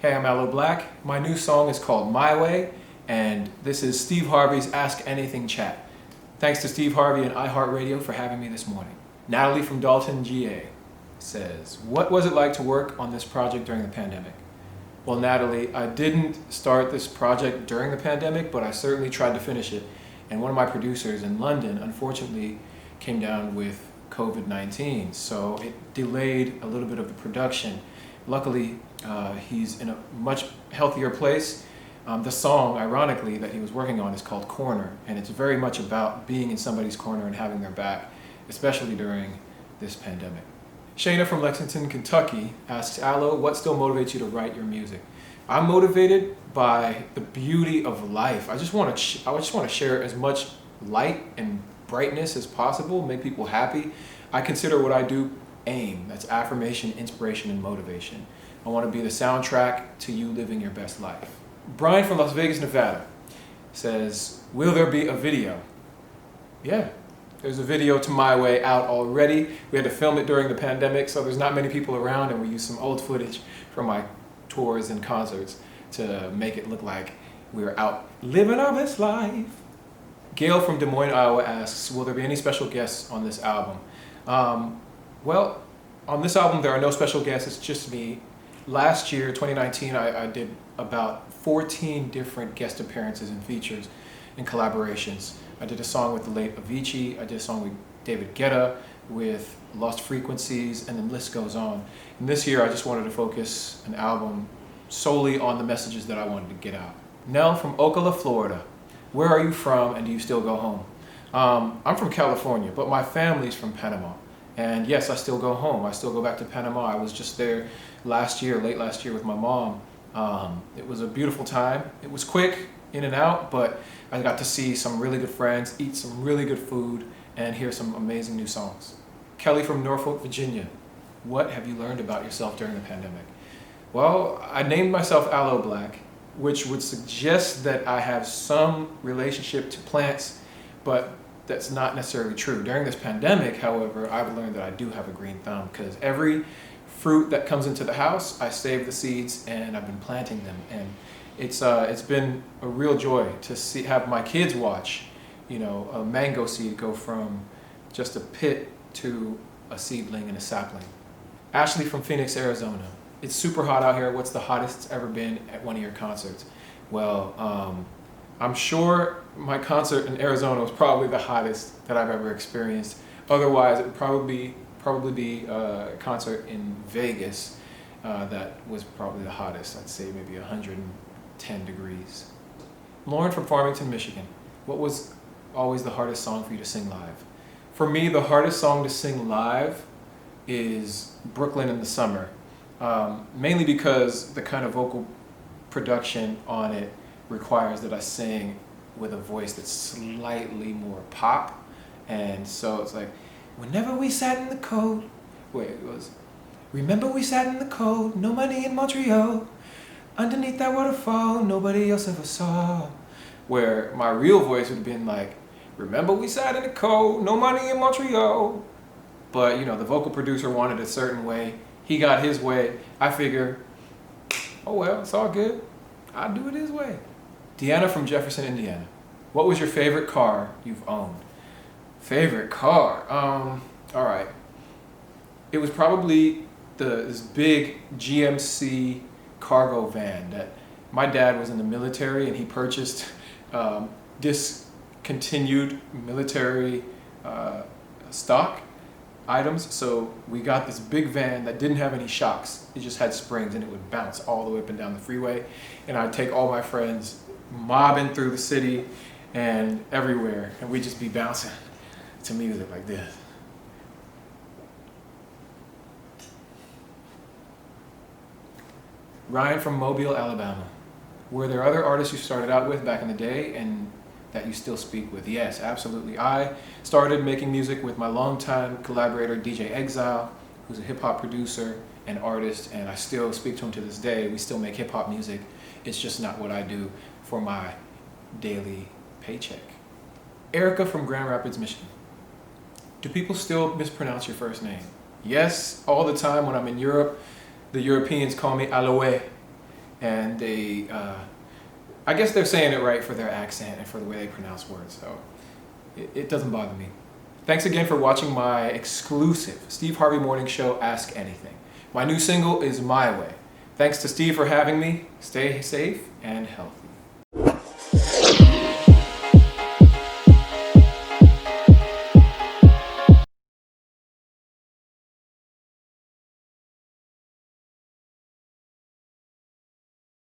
Hey, I'm Aloe Blacc. My new song is called My Way, and this is Steve Harvey's Ask Anything Chat. Thanks to Steve Harvey and iHeart for having me this morning. Natalie from Dalton, GA says, what was it like to work on this project during the pandemic? Well, Natalie, I didn't start this project during the pandemic, but I certainly tried to finish it. And one of my producers in London, unfortunately, came down with COVID-19, so it delayed a little bit of the production. Luckily, he's in a much healthier place. The song, ironically, that he was working on is called Corner, and it's very much about being in somebody's corner and having their back, especially during this pandemic. Shayna from Lexington, Kentucky asks, Aloe, what still motivates you to write your music? I'm motivated by the beauty of life. I just want to share as much light and brightness as possible, make people happy. I consider what I do A.I.M. That's affirmation, inspiration, and motivation. I want to be the soundtrack to you living your best life. Brian from Las Vegas, Nevada says, will there be a video? Yeah, there's a video to My Way out already. We had to film it during the pandemic, so there's not many people around, and we used some old footage from my tours and concerts to make it look like we were out living our best life. Gail from Des Moines, Iowa asks, will there be any special guests on this album? Well, on this album there are no special guests, it's just me. Last year, 2019, I did about 14 different guest appearances and features and collaborations. I did a song with the late Avicii, I did a song with David Guetta, with Lost Frequencies, and the list goes on. And this year I just wanted to focus an album solely on the messages that I wanted to get out. Nell from Ocala, Florida. Where are you from and do you still go home? I'm from California, but my family's from Panama. And yes, I still go home. I still go back to Panama. I was just there late last year with my mom. It was a beautiful time. It was quick, in and out, but I got to see some really good friends, eat some really good food, and hear some amazing new songs. Kelly from Norfolk, Virginia. What have you learned about yourself during the pandemic? Well, I named myself Aloe Blacc, which would suggest that I have some relationship to plants, but that's not necessarily true. During this pandemic, however, I've learned that I do have a green thumb, because every fruit that comes into the house, I save the seeds and I've been planting them. And it's been a real joy to have my kids watch, a mango seed go from just a pit to a seedling and a sapling. Ashley from Phoenix, Arizona. It's super hot out here. What's the hottest it's ever been at one of your concerts? Well, I'm sure my concert in Arizona was probably the hottest that I've ever experienced. Otherwise, it would probably be a concert in Vegas that was probably the hottest. I'd say maybe 110 degrees. Lauren from Farmington, Michigan. What was always the hardest song for you to sing live? For me, the hardest song to sing live is Brooklyn in the Summer. Mainly because the kind of vocal production on it requires that I sing with a voice that's slightly more pop. And so it's like, whenever we sat in the cold, remember we sat in the cold, no money in Montreal, underneath that waterfall, nobody else ever saw. Where my real voice would have been like, remember we sat in the cold, no money in Montreal. But the vocal producer wanted a certain way. He got his way. I figure, oh well, it's all good. I'll do it his way. Deanna from Jefferson, Indiana. What was your favorite car you've owned? Favorite car? All right. It was probably this big GMC cargo van that my dad was in the military and he purchased discontinued military stock items. So we got this big van that didn't have any shocks. It just had springs and it would bounce all the way up and down the freeway. And I'd take all my friends mobbing through the city and everywhere, and we'd just be bouncing to music like this. Ryan from Mobile, Alabama. Were there other artists you started out with back in the day and that you still speak with? Yes, absolutely. I started making music with my longtime collaborator, DJ Exile, who's a hip-hop producer and artist, and I still speak to him to this day. We still make hip-hop music. It's just not what I do for my daily paycheck. Erica from Grand Rapids, Michigan. Do people still mispronounce your first name? Yes, all the time when I'm in Europe. The Europeans call me Aloe, and I guess they're saying it right for their accent and for the way they pronounce words, so it doesn't bother me. Thanks again for watching my exclusive Steve Harvey Morning Show, Ask Anything. My new single is My Way. Thanks to Steve for having me. Stay safe and healthy.